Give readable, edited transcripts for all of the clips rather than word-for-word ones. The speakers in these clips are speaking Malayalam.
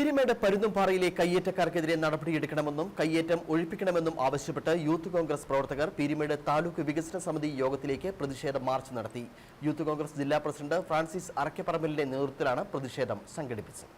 പീരിമേട് പരുന്തുംപാറയിലെ കയ്യേറ്റക്കാർക്കെതിരെ നടപടിയെടുക്കണമെന്നും കയ്യേറ്റം ഒഴിപ്പിക്കണമെന്നും ആവശ്യപ്പെട്ട് യൂത്ത് കോൺഗ്രസ് പ്രവർത്തകർ പീരിമേട് താലൂക്ക് വികസന സമിതി യോഗത്തിലേക്ക് പ്രതിഷേധ മാർച്ച് നടത്തി. യൂത്ത് കോൺഗ്രസ് ജില്ലാ പ്രസിഡന്റ് ഫ്രാൻസിസ് അറക്കപ്പറമ്പിലിന്റെ നേതൃത്വത്തിലാണ് പ്രതിഷേധം സംഘടിപ്പിച്ചത്.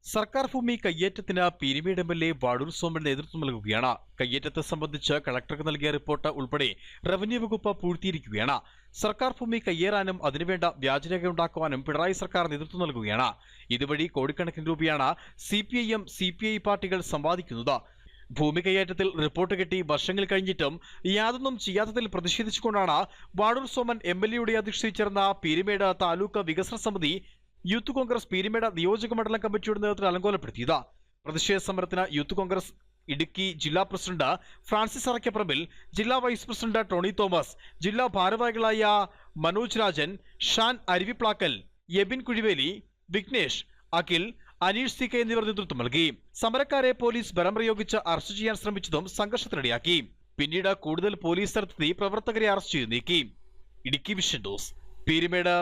സർക്കാർ ഭൂമി കയ്യേറ്റത്തിന് പീരിമേട് എം.എൽ.എ. വാഴൂർ സോമൻ നേതൃത്വം നൽകുകയാണ്. കയ്യേറ്റത്തെ സംബന്ധിച്ച് കളക്ടർക്ക് നൽകിയ റിപ്പോർട്ട് ഉൾപ്പെടെ റവന്യൂ വകുപ്പ് പൂഴ്ത്തിയിരിക്കുകയാണ്. സർക്കാർ ഭൂമി കയ്യേറാനും അതിനുവേണ്ട വ്യാജരേഖയുണ്ടാക്കുവാനും പിണറായി സർക്കാർ നേതൃത്വം നൽകുകയാണ്. ഇതുവഴി കോടിക്കണക്കിന് രൂപയാണ് CPIM, CPI പാർട്ടികൾ സമ്പാദിക്കുന്നത്. ഭൂമി കയ്യേറ്റത്തിൽ റിപ്പോർട്ട് കിട്ടി വർഷങ്ങൾ കഴിഞ്ഞിട്ടും യാതൊന്നും ചെയ്യാത്തതിൽ പ്രതിഷേധിച്ചുകൊണ്ടാണ് വാഴൂർ സോമൻ MLA-യുടെ അധ്യക്ഷതയിൽ ചേർന്ന പീരിമേട് താലൂക്ക് വികസന സമിതി യൂത്ത് കോൺഗ്രസ് പീരിമേട് നിയോജക മണ്ഡലം കമ്മിറ്റിയുടെ നേതൃത്വത്തിൽ അലങ്കോലപ്പെടുത്തിയത്. പ്രതിഷേധ സമരത്തിന് യൂത്ത് കോൺഗ്രസ് ഇടുക്കി ജില്ലാ പ്രസിഡന്റ് ഫ്രാൻസിസ് അറക്കപ്പറമ്പിൽ, ജില്ലാ വൈസ് പ്രസിഡന്റ് ടോണി തോമസ്, ജില്ലാ ഭാരവാഹികളായ മനോജ് രാജൻ, ഷാൻ അരുവിപ്ലാക്കൽ, യെബിൻ കുഴിവേലി, വിഘ്നേഷ്, അഖിൽ, അനീഷ് CK എന്നിവർ നേതൃത്വം നൽകി. സമരക്കാരെ പോലീസ് ബലം പ്രയോഗിച്ച് അറസ്റ്റ് ചെയ്യാൻ ശ്രമിച്ചതും സംഘർഷത്തിനിടയാക്കി. പിന്നീട് കൂടുതൽ പോലീസ് സ്ഥലത്തെത്തി പ്രവർത്തകരെ അറസ്റ്റ് ചെയ്ത് നീക്കി. Idukki vision news, Peermade.